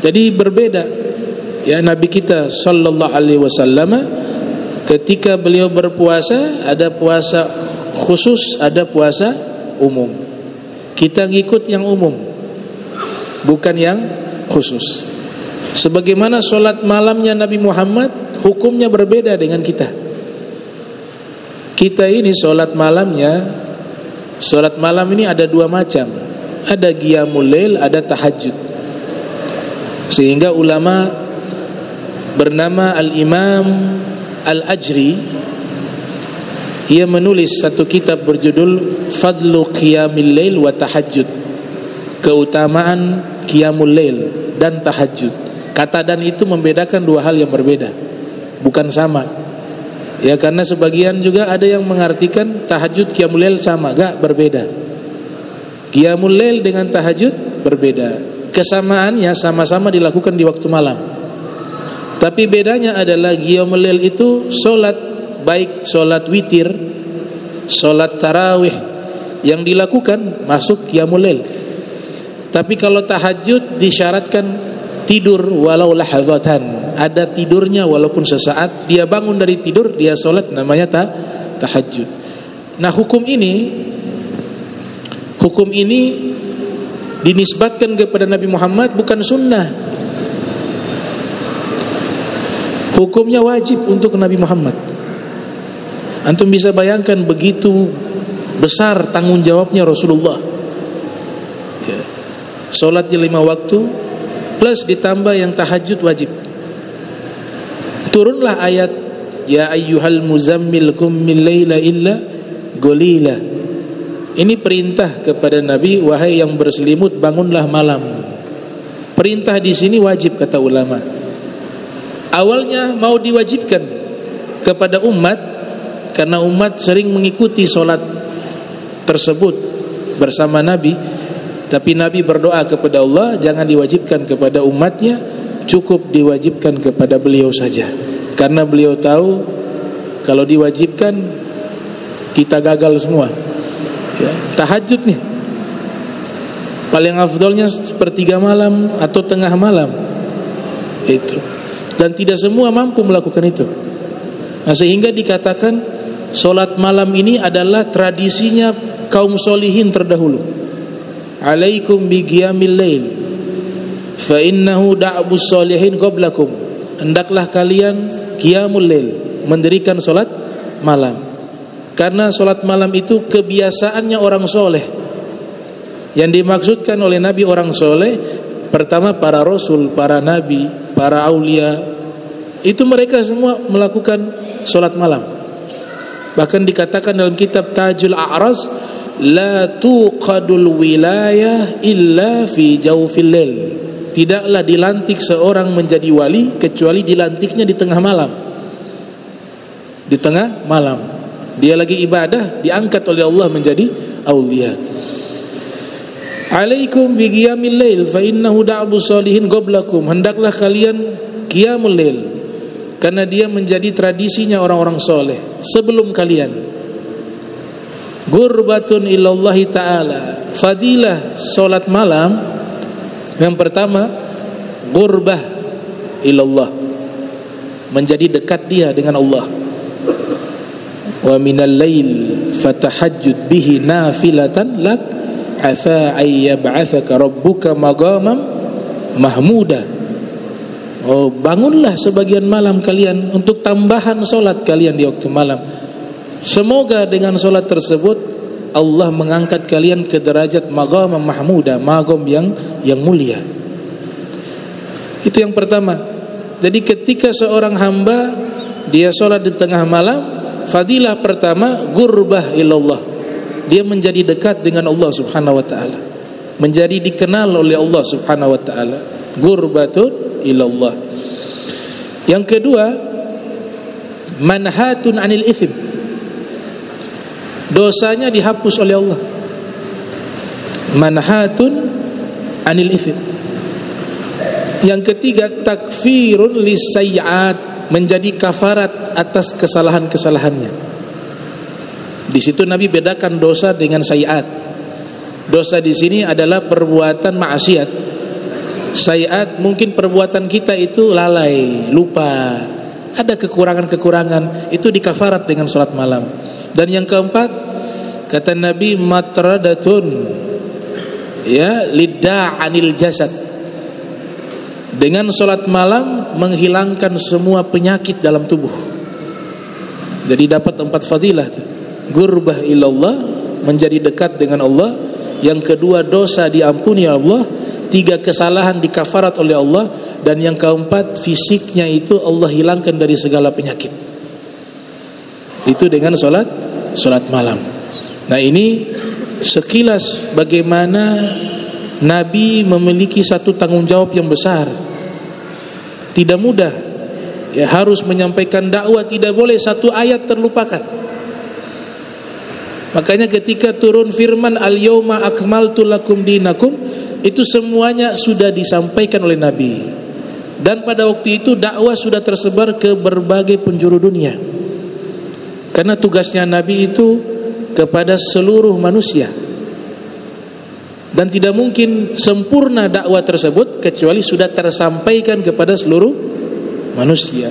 Jadi berbeda ya Nabi kita sallallahu alaihi wasallam ketika beliau berpuasa, ada puasa khusus, ada puasa umum. Kita ngikut yang umum, bukan yang khusus. Sebagaimana solat malamnya Nabi Muhammad, hukumnya berbeda dengan kita. Kita ini solat malamnya, solat malam ini ada dua macam. Ada qiyamul lail, ada tahajud. Sehingga ulama bernama Al-Imam Al-Ajri, ia menulis satu kitab berjudul Fadlu Qiyamil Lail wa Tahajjud, keutamaan Qiyamul Lail dan Tahajud. Kata dan itu membedakan dua hal yang berbeda, bukan sama. Ya, karena sebagian juga ada yang mengartikan tahajud Qiyamul Lail sama, enggak, berbeda. Qiyamul Lail dengan tahajud berbeda. Kesamaannya sama-sama dilakukan di waktu malam. Tapi bedanya adalah Qiyamul Lail itu solat, baik solat witir, solat tarawih yang dilakukan masuk Qiyamul Lail. Tapi kalau tahajud disyaratkan tidur walau lahadzatan, ada tidurnya walaupun sesaat. Dia bangun dari tidur, dia solat, namanya tahajud. Nah, hukum ini dinisbatkan kepada Nabi Muhammad, bukan sunnah. Hukumnya wajib untuk Nabi Muhammad. Antum bisa bayangkan begitu besar tanggung jawabnya Rasulullah ya. Solatnya 5 waktu plus ditambah yang tahajud wajib. Turunlah ayat ya ayyuhal muzammil qum min laila illa qalila. Ini perintah kepada Nabi, wahai yang berselimut bangunlah malam. Perintah di sini wajib kata ulama. Awalnya mau diwajibkan kepada umat karena umat sering mengikuti solat tersebut bersama Nabi. Tapi Nabi berdoa kepada Allah, jangan diwajibkan kepada umatnya, cukup diwajibkan kepada beliau saja. Karena beliau tahu kalau diwajibkan kita gagal semua ya. Tahajud nih paling afdolnya sepertiga malam atau tengah malam itu, dan tidak semua mampu melakukan itu. Nah, sehingga dikatakan solat malam ini adalah tradisinya kaum solihin terdahulu. Alaikum bi qiyamil lail fa innahu da'bus solihin qablakum. Hendaklah kalian qiyamul lail, mendirikan solat malam. Karena solat malam itu kebiasaannya orang soleh. Yang dimaksudkan oleh Nabi orang soleh, pertama para rasul, para nabi, para aulia, itu mereka semua melakukan solat malam. Bahkan dikatakan dalam kitab Tajul A'raz, la tuqadul wilayah illa fi jawfil lail. Tidaklah dilantik seorang menjadi wali kecuali dilantiknya di tengah malam. Di tengah malam dia lagi ibadah, diangkat oleh Allah menjadi aulia. Alaikum bi qiyamil lail fa innahu da'bu sholihin qablakum. Hendaklah kalian qiyamul lail, karena dia menjadi tradisinya orang-orang soleh sebelum kalian. Gurbatun ilallahi ta'ala. Fadilah solat malam yang pertama, gurbah ilallah, menjadi dekat dia dengan Allah. Wa minal lail fatahajjud bihi nafilatan lak asa ay yab'atsaka rabbuka maqaman mahmuda. Oh, bangunlah sebagian malam kalian untuk tambahan solat kalian di waktu malam. Semoga dengan solat tersebut Allah mengangkat kalian ke derajat maqaman mahmuda, maqam yang mulia. Itu yang pertama. Jadi ketika seorang hamba dia solat di tengah malam, fadilah pertama gurbah ilallah, dia menjadi dekat dengan Allah subhanahu wa ta'ala, menjadi dikenal oleh Allah subhanahu wa ta'ala. Gurbatun ilallah. Yang kedua, manhatun anil ithim, dosanya dihapus oleh Allah. Manhatun anil ithim. Yang ketiga, takfirun lisayyi'at, menjadi kafarat atas kesalahan-kesalahannya. Di situ Nabi bedakan dosa dengan sayiat. Dosa di sini adalah perbuatan maksiat. Sayiat mungkin perbuatan kita itu lalai, lupa, ada kekurangan-kekurangan, itu dikafarat dengan salat malam. Dan yang keempat, kata Nabi, matradatun ya lida'anil jasad. Dengan salat malam menghilangkan semua penyakit dalam tubuh. Jadi dapat 4 fadilah. Gurbah ilallah, menjadi dekat dengan Allah. Yang kedua, dosa diampuni Allah. 3, kesalahan dikafarat oleh Allah. Dan yang keempat, fisiknya itu Allah hilangkan dari segala penyakit. Itu dengan salat malam. Nah, ini sekilas bagaimana Nabi memiliki satu tanggung jawab yang besar. Tidak mudah, ya, harus menyampaikan dakwah, tidak boleh satu ayat terlupakan. Makanya ketika turun firman al-yauma akmaltu lakum dinakum, itu semuanya sudah disampaikan oleh Nabi. Dan pada waktu itu dakwah sudah tersebar ke berbagai penjuru dunia. Karena tugasnya Nabi itu kepada seluruh manusia. Dan tidak mungkin sempurna dakwah tersebut kecuali sudah tersampaikan kepada seluruh manusia.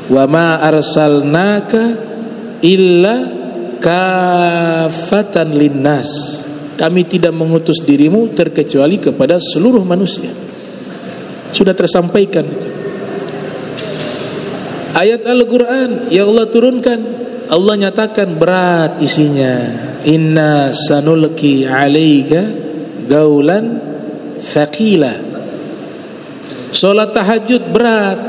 Wa ma arsalnaka illa kafatan linnas. Kami tidak mengutus dirimu terkecuali kepada seluruh manusia. Sudah tersampaikan itu. Ayat Al-Quran yang Allah turunkan, Allah nyatakan berat isinya. Inna sanulki alaika gaulan thaqila. Salat tahajud berat,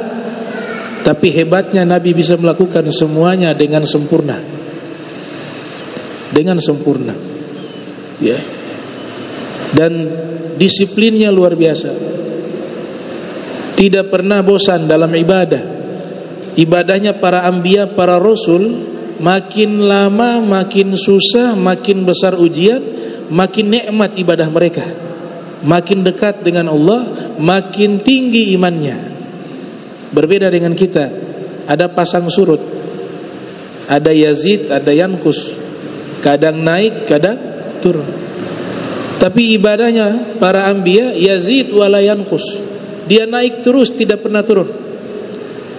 tapi hebatnya Nabi bisa melakukan semuanya dengan sempurna. Dengan sempurna, ya. Dan disiplinnya luar biasa. Tidak pernah bosan dalam ibadah. Ibadahnya para anbiya, para rasul, makin lama makin susah, makin besar ujian, makin nikmat ibadah mereka, makin dekat dengan Allah, makin tinggi imannya. Berbeda dengan kita, ada pasang surut, ada yazid, ada yankus, kadang naik, kadang turun. Tapi ibadahnya para anbiya yazid wala yankus, dia naik terus, tidak pernah turun.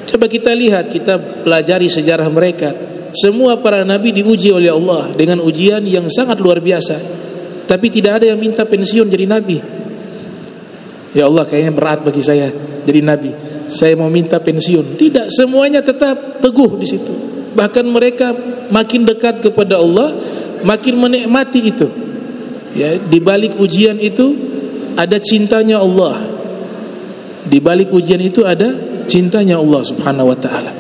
Coba kita lihat, kita pelajari sejarah mereka. Semua para nabi diuji oleh Allah dengan ujian yang sangat luar biasa. Tapi tidak ada yang minta pensiun jadi nabi. Ya Allah, kayaknya berat bagi saya jadi nabi, saya mau minta pensiun. Tidak, semuanya tetap teguh di situ. Bahkan mereka makin dekat kepada Allah, makin menikmati itu. Ya, di balik ujian itu ada cintanya Allah. Di balik ujian itu ada cintanya Allah Subhanahu wa taala.